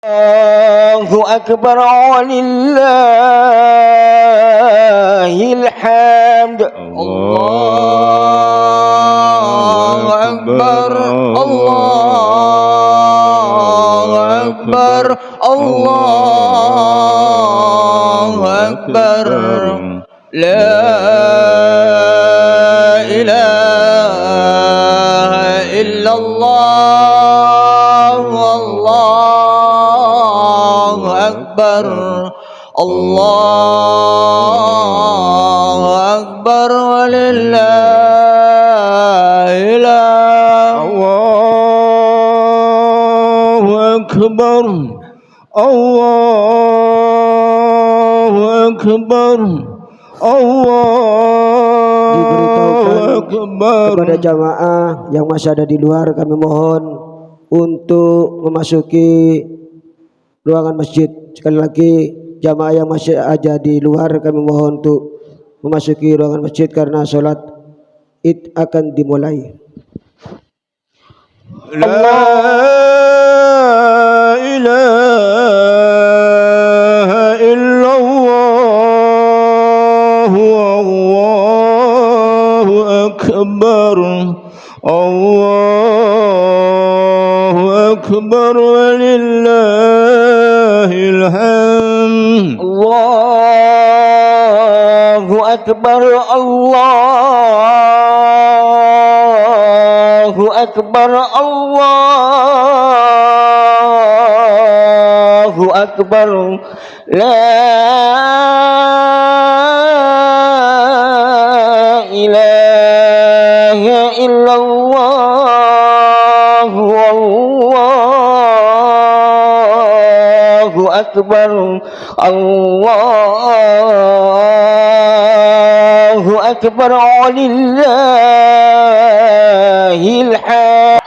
الله أكبر ولله الحمد. الله أكبر الله أكبر الله أكبر لا إله إلا الله والله أكبر الله أكبر ولله الله أكبر الله أكبر Allah kepada jamaah yang masih ada di luar, kami mohon untuk memasuki ruangan masjid. Sekali lagi, jamaah yang masih ada di luar, kami mohon untuk memasuki ruangan masjid karena sholat Id akan dimulai. La ilaha illallah wallahu akbar Allahu akbar walillahil hamd. Allahu akbar Allahu akbar Allahu akbar la ilaha illallah wallahu akbar Allahu akbar walillahil hamd.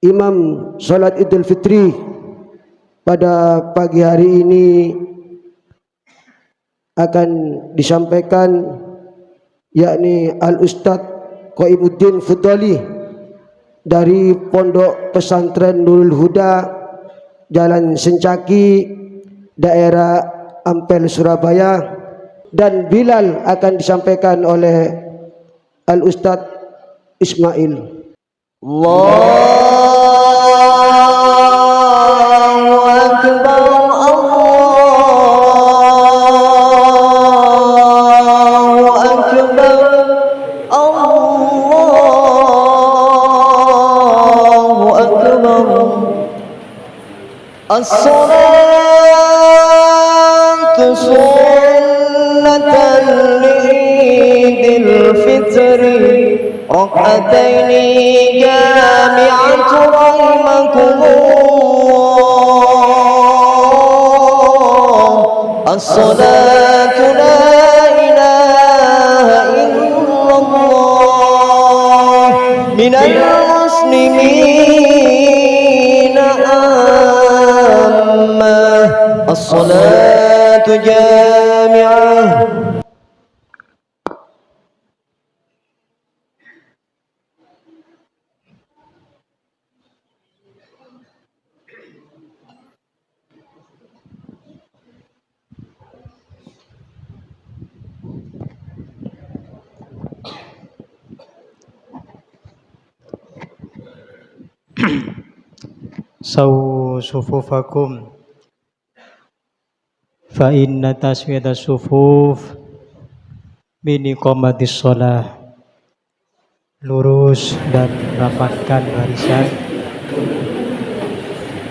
Imam sholat Idul Fitri pada pagi hari ini akan disampaikan, yakni Al-Ustadz Qaimuddin Fudhali dari Pondok Pesantren Nurul Huda, Jalan Sencaki, daerah Ampel, Surabaya, dan Bilal akan disampaikan oleh Al-Ustadz Ismail. Allahu Akbar Allahu Akbar Allahu Akbar. As-salatu sunnatan li'idil fitri ركعتين جامعة رحمكم الله. الصلاة لا إله إلا الله من المسلمين عامة. الصلاة جامعة. Sawu sufufakum fa inna taswiyata sufuf min iqamatis shalah. Lurus dan rapatkan barisan.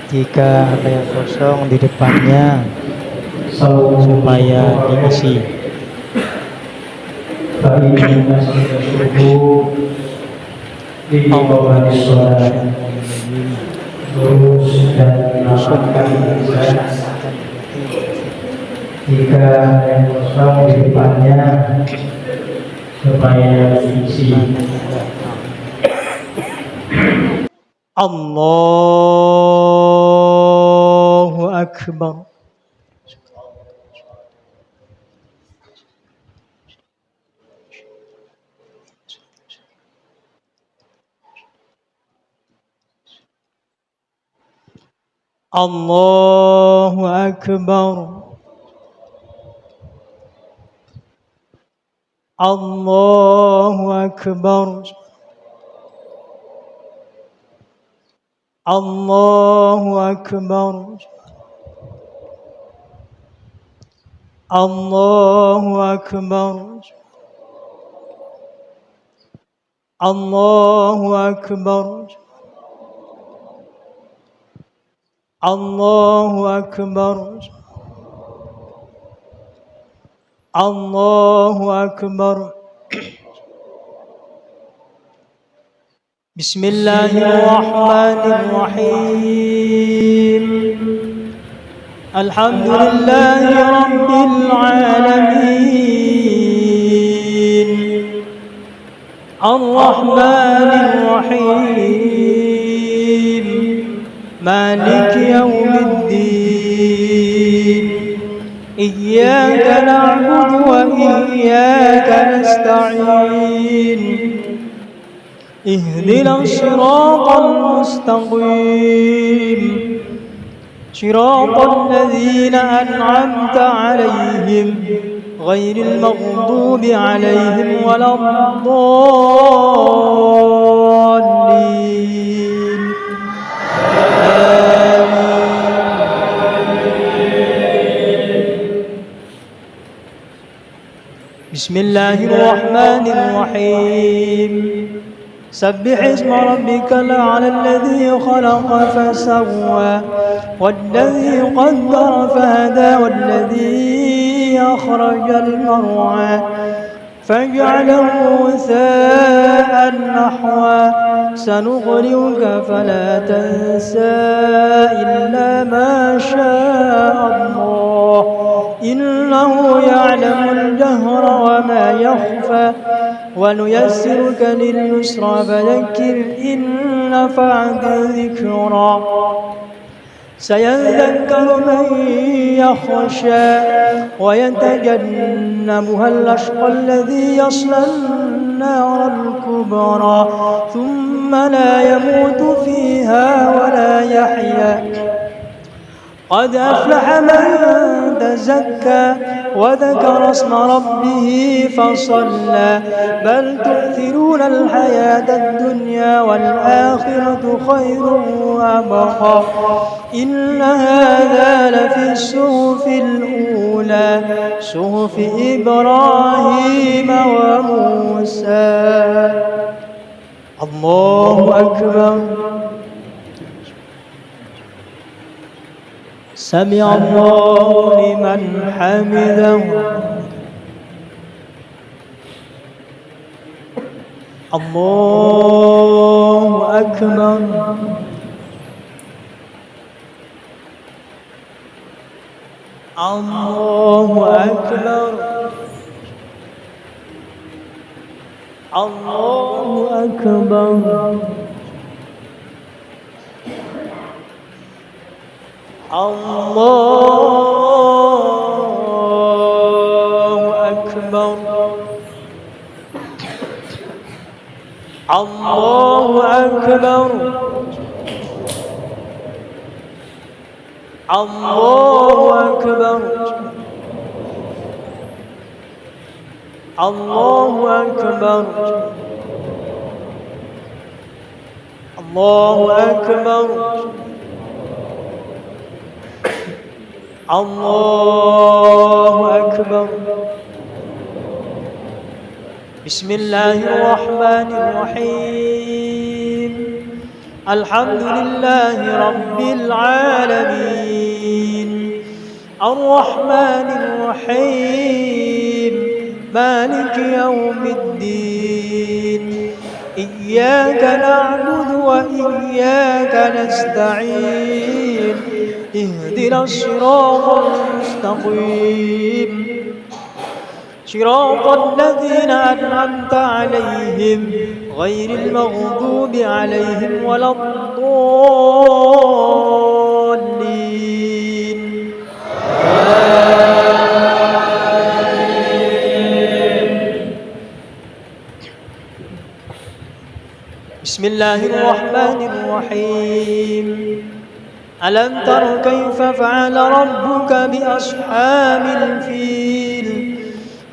Jika ada yang kosong di depannya supaya diisi. Fa inna taswiyata sufuf min iqamatis shalah. Lurus dan rapatkan barisan. Jika ada yang kosong di depannya supaya diisi. Allahu Akbar. Allahu Akbar. Allahu Akbar. Allahu Akbar. Allahu Akbar. Allahu Akbar. Allahu Akbar. Allahu Akbar. Bismillahirrahmanirrahim. Alhamdulillahi Rabbil Alamin. Ar-Rahmanir Rahim. Maliki Yawmiddin. Iyyaka na'budu wa iyyaka nasta'in. اهدنا الصراط المستقيم صراط الذين أنعمت عليهم غير المغضوب عليهم ولا الضالين بسم الله الرحمن الرحيم سبح اسم ربك الأعلى الذي خلق فسوى والذي قدر فهدى والذي أخرج المرعى فاجعله غثاء نحوا سنقرئك فلا تنسى إلا ما شاء الله إنه يعلم الجهر وما يخفى ونيسرك لليسرى فذكر إن نفعت الذكرى سيذكر من يخشى ويتجنبها الأشقى الذي يصلى النار الكبرى ثم لا يموت فيها ولا يحيا قد أفلح من تزكى وذكر اسم ربه فصلى بل تؤثرون الحياة الدنيا والآخرة خير وأبقى إن هذا لفي الصحف الأولى صحف إبراهيم وموسى الله أكبر سمع الله لمن حمده الله أكبر الله أكبر الله أكبر الله أكبر الله أكبر الله أكبر الله أكبر الله أكبر الله أكبر بسم الله الرحمن الرحيم الحمد لله رب العالمين الرحمن الرحيم مالك يوم الدين إياك نعبد وإياك نستعين اهدنا الصراط المستقيم صراط الذين أنعمت عليهم غير المغضوب عليهم ولا الضالين. بسم الله الرحمن الرحيم. ألم تر كيف فعل ربك بأصحاب الفيل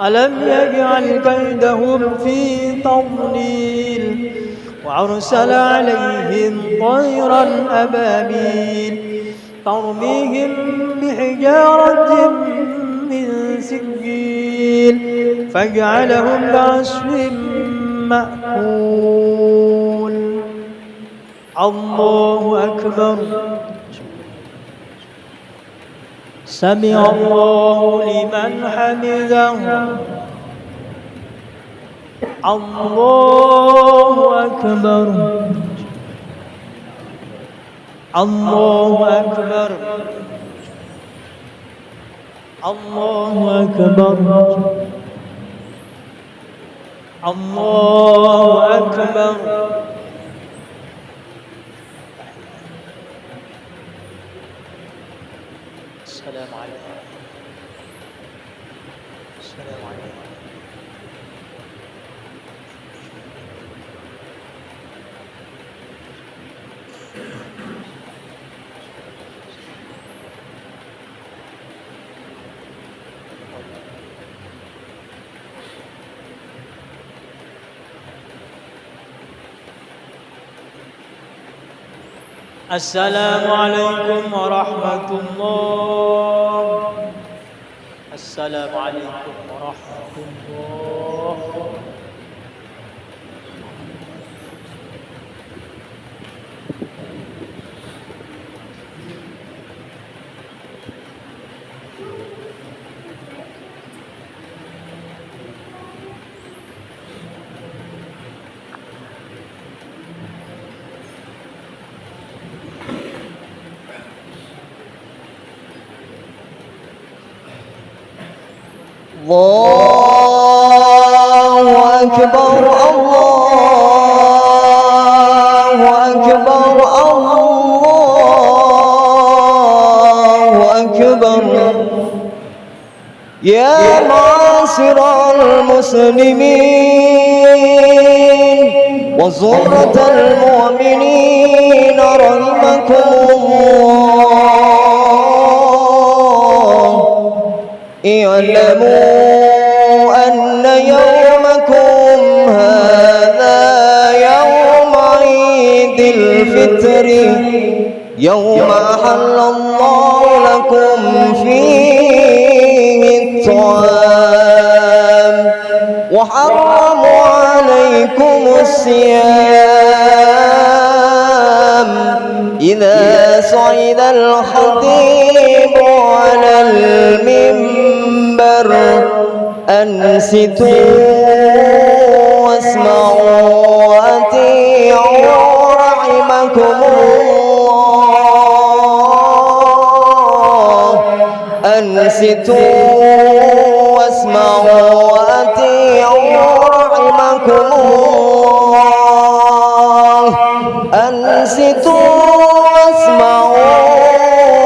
ألم يجعل كيدهم في تضليل وأرسل عليهم طيرا أبابيل ترميهم بحجارة من سجيل فجعلهم كعصف مأكول. الله أكبر. سمع الله لمن حمده. الله أكبر. الله أكبر. الله أكبر. الله أكبر. السلام عليكم. السلام عليكم. السلام عليكم ورحمة الله. السلام عليكم ورحمة الله. الله أكبر. الله أكبر. الله أكبر. يا معاشر المسلمين وزمرة المؤمنين رحمكم الله. اعلموا أن يومكم هذا يوم عيد الفطر يوم أحل الله لكم فيه الطعام وحرم عليكم الصيام. إذا صعد الخطيب على المنبر أنصتوا واسمعوا وأطيعوا رحمكم الله. أنصتوا واسمعوا وأطيعوا رحمكم الله. أنصتوا واسمعوا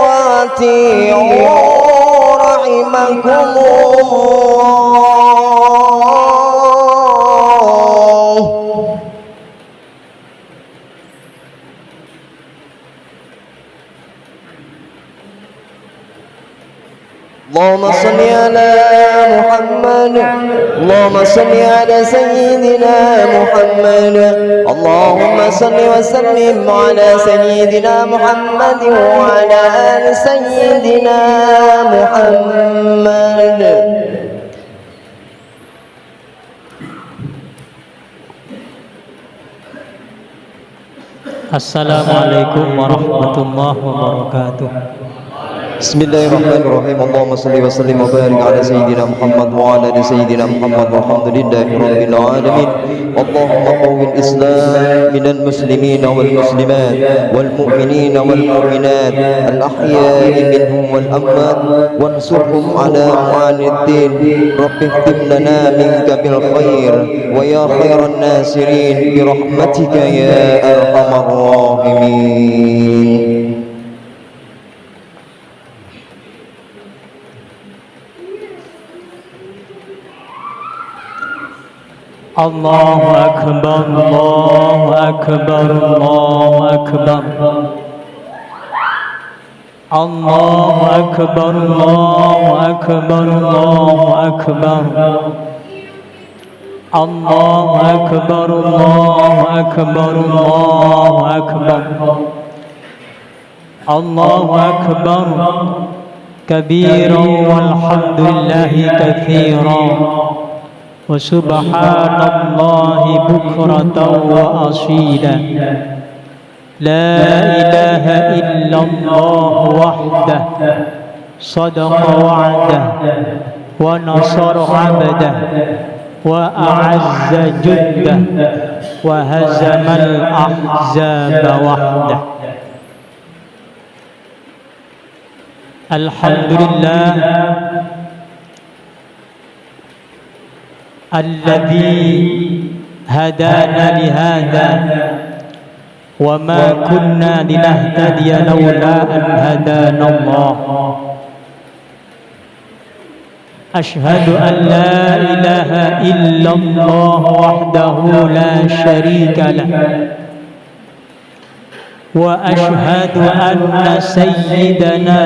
وأطيعوا رحمكم الله. اللهم صل على محمد. اللهم صل على سيدنا محمد. اللهم صل وسلم على سيدنا محمد وعلى آل سيدنا محمد. Assalamualaikum warahmatullahi wabarakatuh. Bismillahirrahmanirrahim. Allahumma salli wa sallim wa barik ala sayyidina Muhammad wa ala ali sayyidina Muhammad walhamdulillahi rabbil alamin. Allahumma qawwil Islam minal muslimin wal muslimat wal mu'minin wal mu'minat al ahya'i minhum wal amwat wansurhum ala mu'aniddin. Rabbi ikhtim lana minka bil khair wa ya khairan nasirin bi rahmatika ya arhamar rahimin. Allahu Akbar, Allahu Akbar, Allahu Akbar. Allahu Akbar, Allahu Akbar, Allahu Akbar. Allahu Akbar, Allahu Akbar, Allahu Akbar. Allahu Akbar kabiran walhamdulillahi katsiran. وسبحان الله بكرة وأصيلا لا إله إلا الله وحده صدق وعده ونصر عبده وأعز جده وهزم الأحزاب وحده. الحمد لله الذي هدانا لهذا وما كنا لنهتدي لولا أن هدانا الله. أشهد أن لا إله إلا الله وحده لا شريك له وأشهد أن سيدنا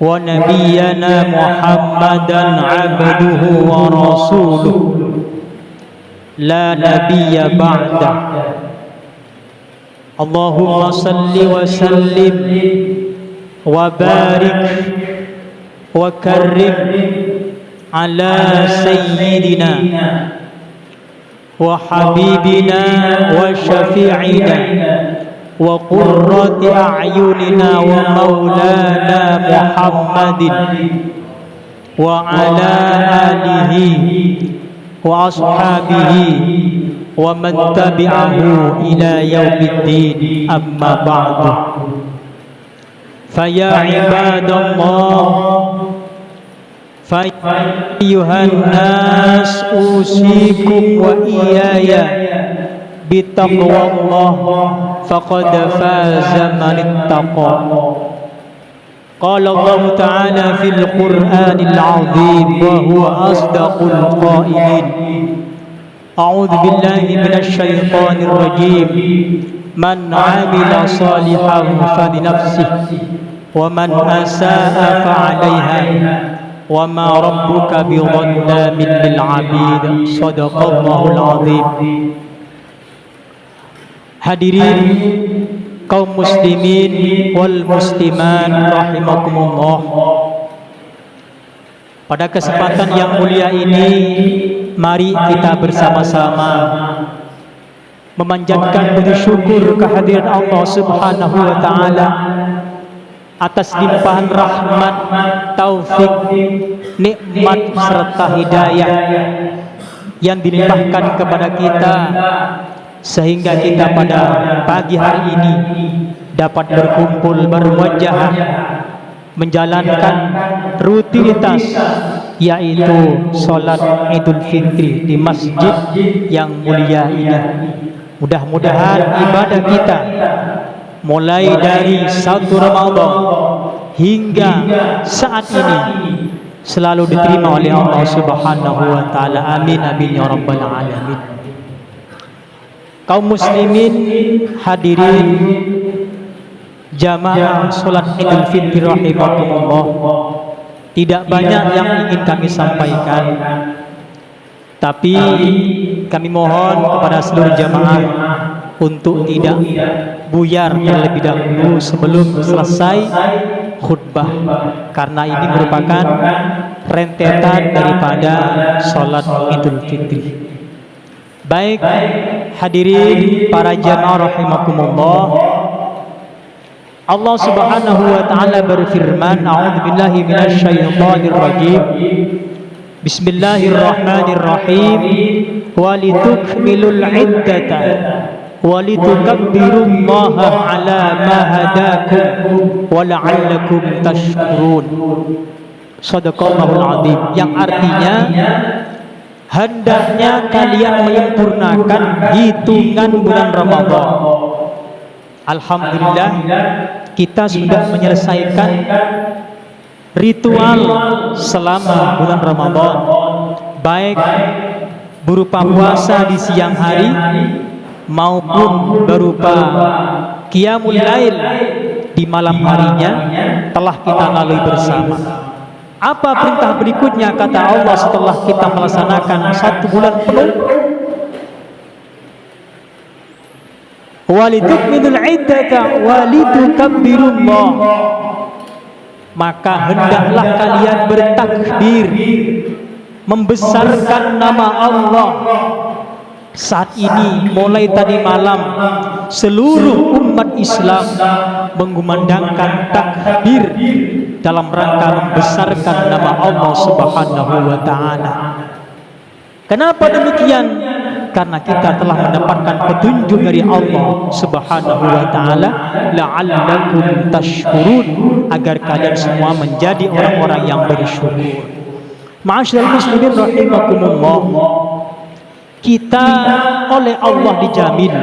ونبينا محمدا عبده ورسوله لا نبي بعده. اللهم صل وسلم وبارك وكرم على سيدنا وحبيبنا وشفيعنا وقرة أعيننا ومولانا محمد وعلى آله وأصحابه ومن تبعه إلى يوم الدين. أما بعد فيا عباد الله فأيها الناس أوصيكم وإياي بتقوى الله فقد فاز من اتقى. قال الله تعالى في القرآن العظيم وهو أصدق القائلين: أعوذ بالله من الشيطان الرجيم. من عمل صالحا فلنفسه ومن أساء فعليها وما ربك بظلام للعبيد. صدق الله العظيم. Hadirin kaum muslimin wal muslimat rahimakumullah. Pada kesempatan yang mulia ini, mari kita bersama-sama memanjatkan puji syukur kehadiran Allah Subhanahu wa taala atas limpahan rahmat, taufik, nikmat serta hidayah yang dilimpahkan kepada kita sehingga kita pada pagi hari ini dapat berkumpul bermuajahah menjalankan rutinitas yaitu sholat Idul Fitri di masjid yang mulia ini. Mudah-mudahan ibadah kita mulai dari 1 Ramadan hingga saat ini selalu diterima oleh Allah Subhanahu wa taala. Amin amin ya rabbal alamin. Kaum muslimin hadirin jamaah salat Idul Fitri rahimakumullah, tidak banyak yang ingin kami sampaikan, tapi kami mohon kepada seluruh jamaah untuk tidak buyar terlebih dahulu sebelum selesai khutbah, karena ini merupakan rentetan daripada salat Idul Fitri. Baik hadirin para jamaah rahimakumullah, Allah Subhanahu wa taala berfirman, a'udzubillahi minasyaitonir rajim. Bismillahirrahmanirrahim. Walitukmilul iddata walitukabbirullaha ala ma hadakum wa la'allakum tashkurun. Shadaqallahul azim, yang artinya hendaknya kalian menyempurnakan hitungan bulan Ramadan. Alhamdulillah, kita sudah menyelesaikan ritual selama bulan Ramadan, baik berupa puasa di siang hari maupun berupa qiyamul lail di malam harinya telah kita lalui bersama. Apa perintah berikutnya kata Allah setelah kita melaksanakan 1 bulan penuh? Walitukmilul iddata walitukabbirullah. Maka hendaklah kalian bertakbir, membesarkan nama Allah. Saat ini mulai tadi malam seluruh umat Islam mengumandangkan takbir dalam rangka membesarkan nama Allah Subhanahu wa taala. Kenapa demikian? Karena kita telah mendapatkan petunjuk dari Allah Subhanahu wa taala, la'allakum tashkurun, agar kalian semua menjadi orang-orang yang bersyukur. Ma'asyiral muslimin rahimakumullah, kita oleh Allah dijamin.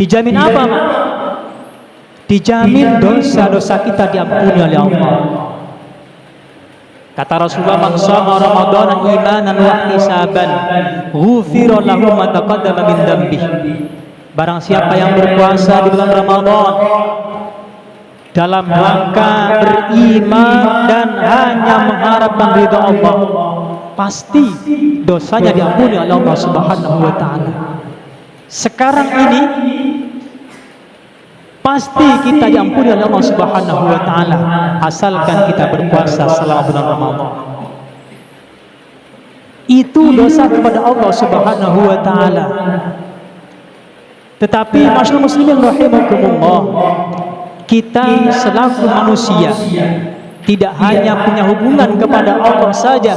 Dijamin apa, Pak? Dijamin dosa-dosa kita diampuni oleh Allah. Kata Rasulullah, "Man shoma Ramadhana imanan wa ihtisaban, ghufira lahu ma taqaddama min dzambihi." Barang siapa yang berpuasa di bulan Ramadan dalam rangka beriman dan hanya mengharapkan ridha Allah, pasti dosanya diampuni oleh Allah Subhanahu wa taala. Sekarang ini pasti kita diampuni oleh Allah Subhanahu wa taala asalkan kita berpuasa selama bulan Ramadan. Itu dosa kepada Allah Subhanahu wa taala. Tetapi masyaallah muslimin rahimakumullah, kita selaku manusia tidak hanya punya hubungan kepada Allah saja,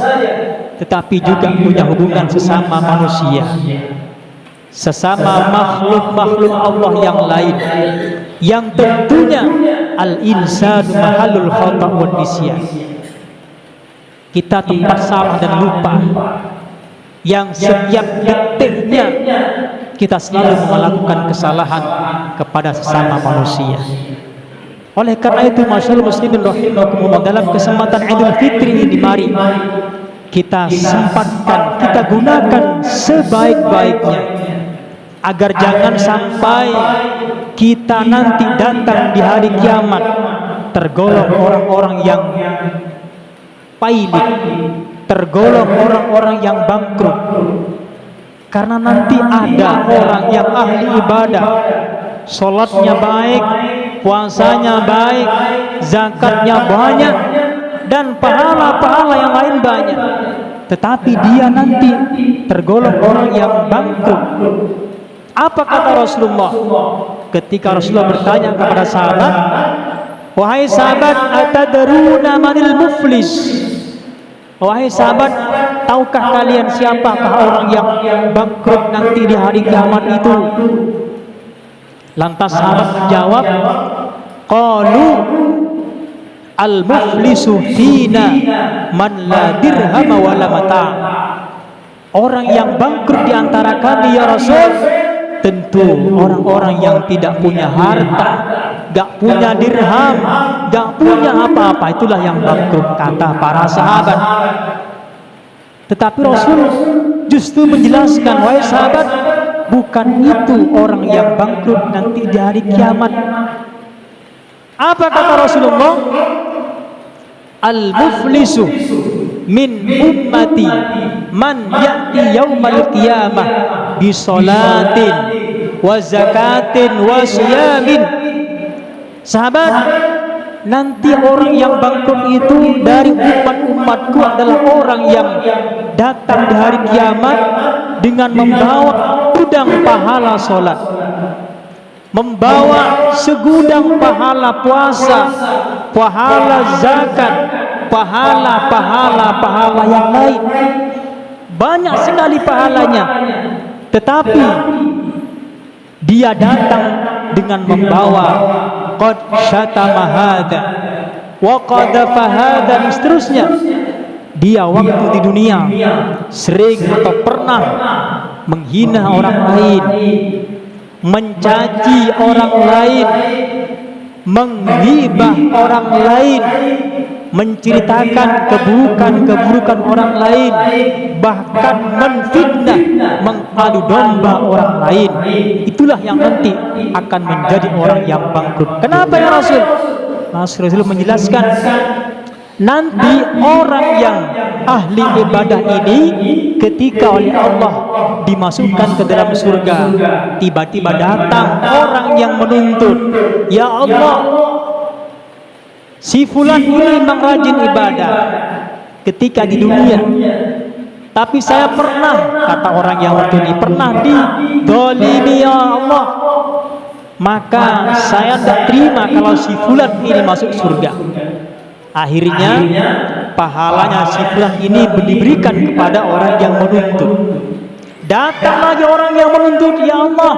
tetapi juga punya hubungan sesama manusia, sesama makhluk-makhluk Allah yang lain, yang tentunya al-insanu mahallul khata' wan nisyan. Kita tempat salah dan lupa, yang setiap detiknya kita selalu melakukan kesalahan kepada sesama manusia. Oleh karena itu, masyaallah muslimin rahimakumullah, dalam kesempatan Idul Fitri ini mari kita sempatkan, kita gunakan sebaik-baiknya, agar jangan sampai kita nanti datang di hari kiamat tergolong orang-orang yang pailit, tergolong orang-orang yang bangkrut. Karena nanti ada orang yang ahli ibadah, sholatnya baik, puasanya baik, zakatnya banyak, dan pahala-pahala yang lain banyak, tetapi dia nanti tergolong orang yang bangkrut. Apa kata Rasulullah ketika Rasulullah bertanya kepada sahabat, "Wahai sahabat, atadruna manil muflis?" Wahai sahabat, tahukah kalian siapakah orang yang bangkrut nanti di hari kiamat itu? Lantas sahabat menjawab, qalu al-muflisu fina man la dirham wa la mata'. Orang yang bangkrut di antara kami ya Rasul, tentu orang-orang yang tidak punya harta, gak punya dirham, gak punya apa-apa, itulah yang bangkrut, kata para sahabat. Tetapi Rasul justru menjelaskan, wahai sahabat, bukan itu orang yang bangkrut nanti di hari kiamat. Apa kata Rasulullah? Al-muflisu min ummati man ya'ti yaumal qiyamah bi sholatin wa zakatin wa siyamin. Sahabat, nanti orang yang bangkrut itu dari umat-umatku adalah orang yang datang di hari kiamat dengan membawa gudang pahala sholat, membawa segudang pahala puasa, pahala zakat, pahala yang lain. Banyak sekali pahalanya. Tetapi dia datang dengan membawa qad syatama hadza wa qadhafa hadza dan seterusnya. Dia waktu di dunia sering atau pernah menghina orang lain, mencaci orang lain, menghibah orang lain, menceritakan keburukan-keburukan orang lain, bahkan menfitnah, mengadu domba orang lain. Itulah yang nanti akan menjadi orang yang bangkrut. Kenapa ya Rasul? Rasul menjelaskan, nanti orang yang ahli ibadah ini ketika oleh Allah dimasukkan ke dalam surga, tiba-tiba datang orang yang menuntut, ya Allah, si fulan ini memang rajin ibadah ketika di dunia, tapi saya pernah, kata orang yang waktu ini, pernah didolimi ya Allah, maka saya tidak terima kalau si fulan ini masuk surga. Akhirnya pahalanya si fulan ini diberikan kepada orang yang menuntut. Datang lagi orang yang menuntut, ya Allah,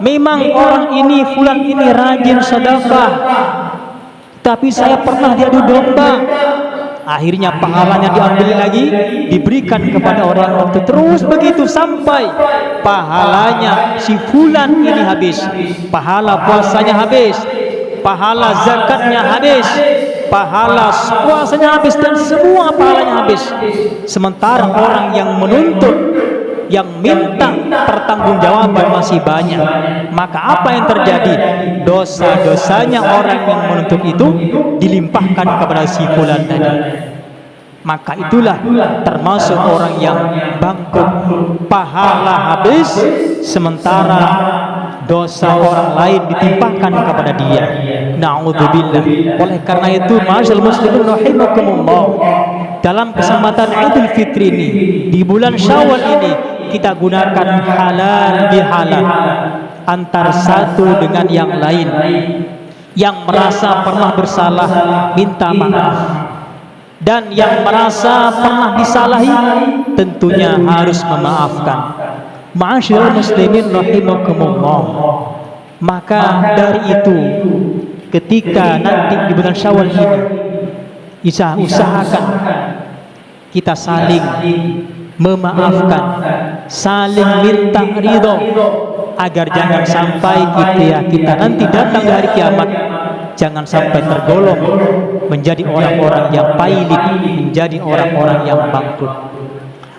memang orang ini, fulan ini rajin sedekah, tapi saya pernah diadu domba. Akhirnya pahalanya diambil lagi, diberikan kepada orang yang menuntut. Terus begitu sampai pahalanya si fulan ini habis, pahala puasanya habis, pahala zakatnya habis, pahala puasanya habis, dan semua pahalanya habis. Sementara orang yang menuntut, yang minta pertanggungjawaban masih banyak. Maka apa yang terjadi? Dosa-dosanya orang yang menuntut itu dilimpahkan kepada si fulan tadi. Maka itulah termasuk orang yang bangkrut. Pahala habis, sementara dosa orang lain ditimpahkan kepada dia. Na'udzubillah. Oleh karena itu, ma'asyiral muslimin rahimakumullah, dalam kesempatan Idul Fitri ini, di bulan Syawal ini, kita gunakan halal bihalal antar satu dengan yang lain. Yang merasa pernah bersalah, minta maaf, dan yang merasa pernah disalahi tentunya harus memaafkan. Ma'asyiral muslimin rahimakumullah. Maka dari itu, ketika nanti di bulan Syawal ini, usahakan kita saling memaafkan, saling minta ridho, agar jangan sampai kita nanti datang di hari kiamat, jangan sampai tergolong menjadi orang-orang yang pailit, menjadi orang-orang yang bangkrut.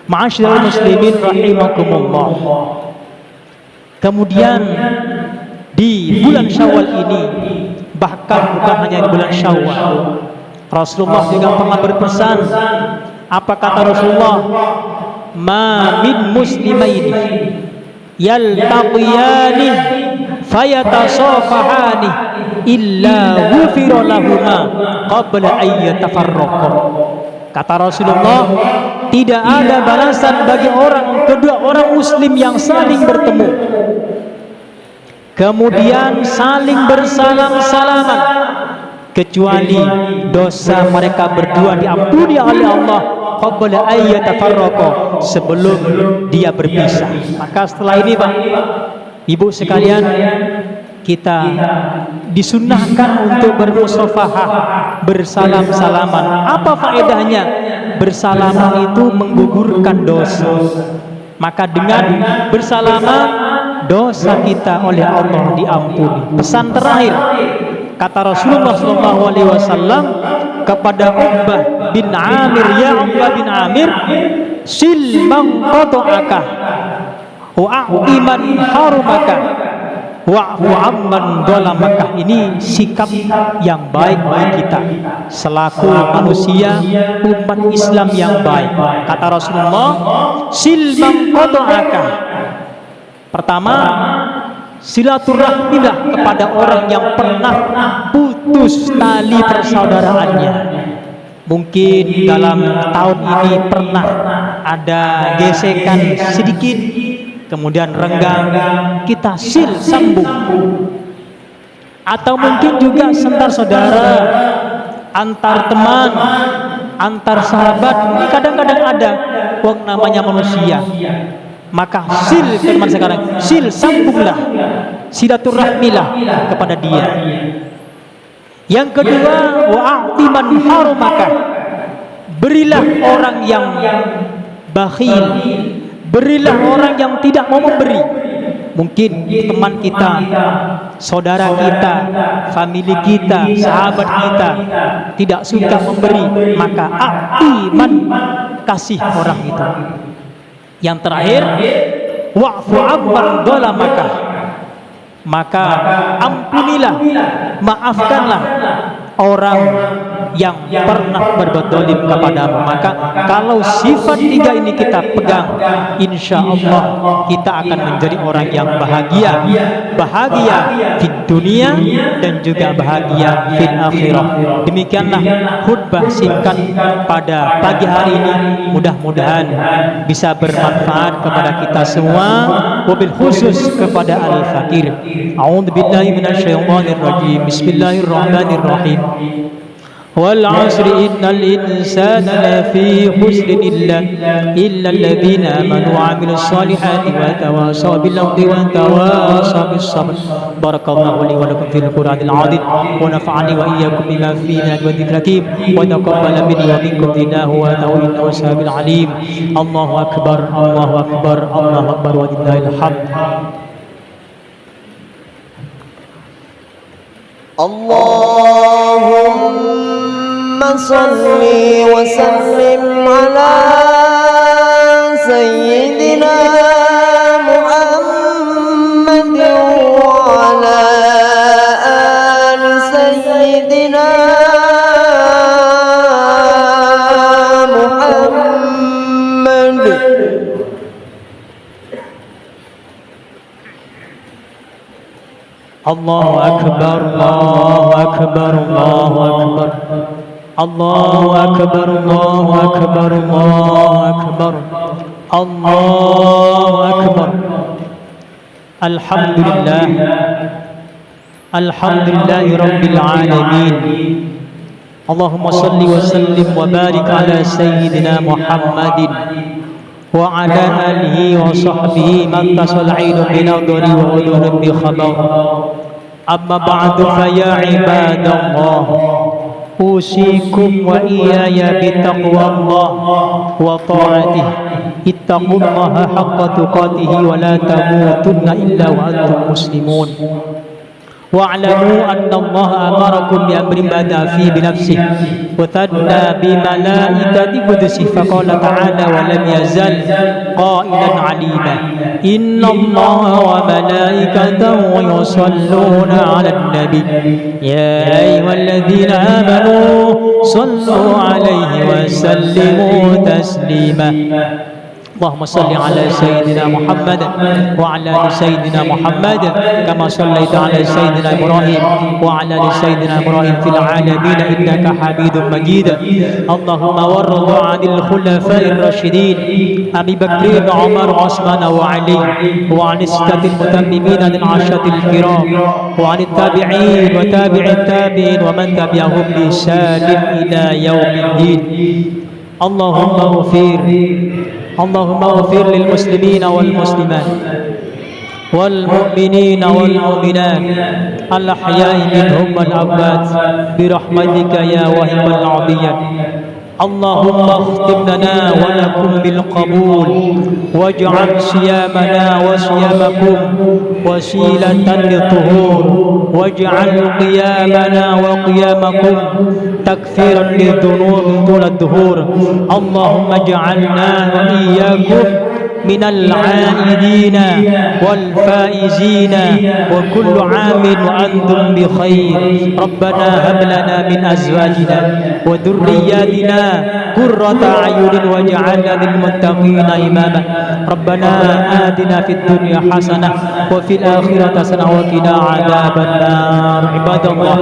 Ma'asyiral muslimin rahimakumullah. Kemudian di bulan Syawal ini, bahkan bukan hanya di bulan Syawal, Rasulullah juga pernah berpesan. Apa kata Rasulullah? Ma min muslimaini yaltaqiyani fayatasafahani illa ghufira lahuma qabla an yatafarraqa. Kata Rasulullah, tidak ada balasan bagi kedua orang muslim yang saling bertemu, kemudian saling bersalam-salaman, kecuali dosa mereka berdua diampuni oleh Allah qabla ayyatafarraqa, sebelum dia berpisah. Maka setelah ini, Pak, Ibu sekalian, kita disunnahkan untuk bermusafahah, bersalam-salaman. Apa faedahnya? Bersalaman itu menggugurkan dosa. Maka dengan bersalaman, dosa kita oleh Allah diampuni. Pesan terakhir kata Rasulullah SAW kepada Uqbah bin Amir, ya Uqbah bin Amir, sil man qata'aka wa'ti man harumaka wa'fu amman dhalamaka. Ini sikap yang baik bagi kita selaku manusia, umat Islam yang baik. Kata Rasulullah, sil man qata'aka. Pertama, silaturahmilah kepada orang yang pernah putus tali persaudaraannya. Mungkin dalam tahun ini pernah ada gesekan sedikit, kemudian renggang, kita sambung. atau mungkin juga antar saudara, antar teman, antar sahabat. Ini kadang-kadang ada, wong namanya manusia. Maka sil teman sekarang, sil sambunglah, silaturahmilah kepada dia. Yang kedua, wa'ati man harumaka, berilah orang yang bakhil, berilah orang yang tidak mau memberi. Mungkin teman kita, saudara kita, famili kita, sahabat kita tidak suka memberi, maka a'ti man, kasih orang itu. Yang terakhir, wa'fu amman dhalamaka, maka ampunilah, maafkanlah orang yang pernah berbuat zalim kepadamu. Maka kalau sifat tiga ini kita pegang, insya Allah kita akan menjadi orang yang bahagia, bahagia di dunia dan juga bahagia fil akhirah. Demikianlah khutbah singkat pada pagi hari ini, mudah-mudahan bisa bermanfaat kepada kita semua, wabil khusus kepada al-fakir. A'udzubillahi minasyaitonir rajim. Bismillahirrahmanirrahim. Wal 'asri innal insana lafi khusrin illa alladhina amanu wa 'amilus solihati wa tawasaw bil haqqi wa tawasaw bis sabr. Barakallahu li wa lakum fil Qur'anil 'azim wa nafa'ani wa iyyakum bima fihi min dhikri hakim wa taqabbala minni wa minkum innahu wa tawwabur rahim alim. Allahu akbar, Allahu akbar, Allahu akbar wa lillahil hamd. Allahumma salli wa sallim ala sayyidina Muhammad wa ala ali sayyidina Muhammad. Allahu akbar, Allahu akbar, Allahu akbar, Allahu akbar, Allahu akbar, Allahu akbar, Allahu akbar. Alhamdulillah, alhamdulillahi rabbil alamin. Allahumma salli wa sallim wa barik ala sayyidina Muhammadin wa ala alihi wa sahbihi man tasal ainu binadri wa udhurun bi khabar. Amma ba'du fa ya ibadallah, usikum wa iyaya bi taqwallah wa ta'atihi. Ittaqullaha haqqa tuqatihi wa la tamutunna illa wa antum muslimun. واعلموا أن الله أمركم بأمر بدأ فيه بنفسه وثنى بملائكة قدسه فقال تعالى ولم يزل قائلا عليما إن الله وملائكته يصلون على النبي يا أيها الذين آمنوا صلوا عليه وسلموا تسليما. اللهم صل على سيدنا محمد وعلى ال سيدنا محمد كما صليت على سيدنا ابراهيم وعلى ال سيدنا ابراهيم في العالمين انك حميد مجيد. اللهم وارض عن الخلفاء الراشدين ابي بكر وعمر وعثمان وعلي وعن الستة المتممين للعشرة الكرام وعن التابعين وتابع التابعين ومن تبعهم بإحسان الى يوم الدين. اللهم اغفر للمسلمين والمسلمات والمؤمنين والمؤمنات الأحياء منهم والأموات برحمتك يا واهب العطية. اللهم اختم لنا ولكم بالقبول واجعل صيامنا وصيامكم وسيلة للطهور واجعل قيامنا وقيامكم تكفيرا للذنوب طول الدهور. اللهم اجعلنا وإياكم من العائدين والفائزين وكل عام وأنتم بخير. ربنا هب لنا من أزواجنا وذرياتنا قرة أعين واجعلنا للمتقين إماما. ربنا آتنا في الدنيا حسنة وفي الآخرة حسنة وقنا عذاب النار. عباد الله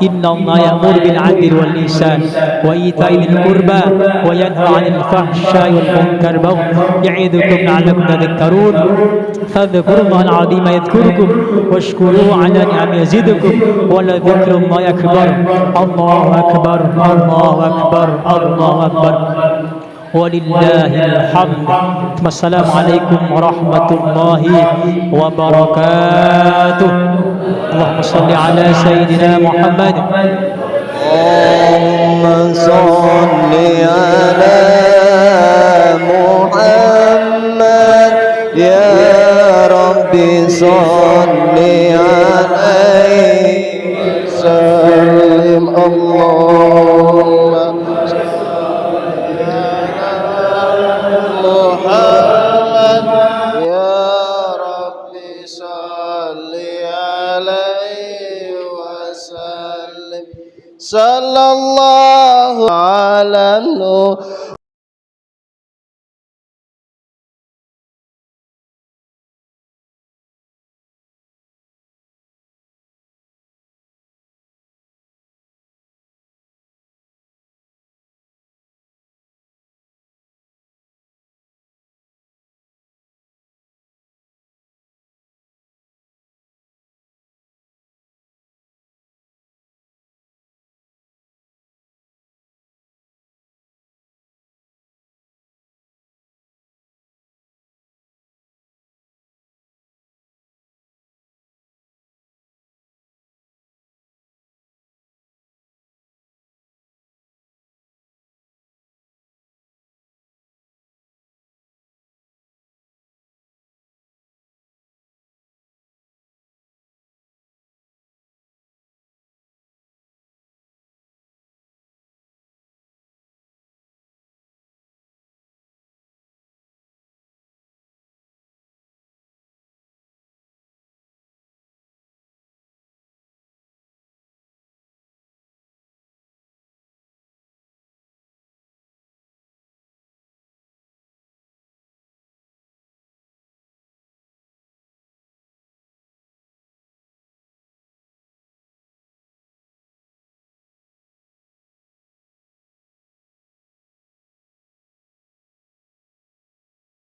إن الله يأمر بالعدل والإحسان وإيتاء ذي القربى وينهى عن الفحشاء والمنكر والبغي يعظكم لعلكم تذكرون فاذكروا الله العظيم يذكركم واشكروه على نعمه يزدكم ولذكر الله أكبر الله أكبر الله أكبر الله أكبر ولله الحمد. السلام عليكم ورحمة الله وبركاته. اللهم صل على سيدنا محمد. اللهم صل على محمد يا ربي صل عليه وسلم.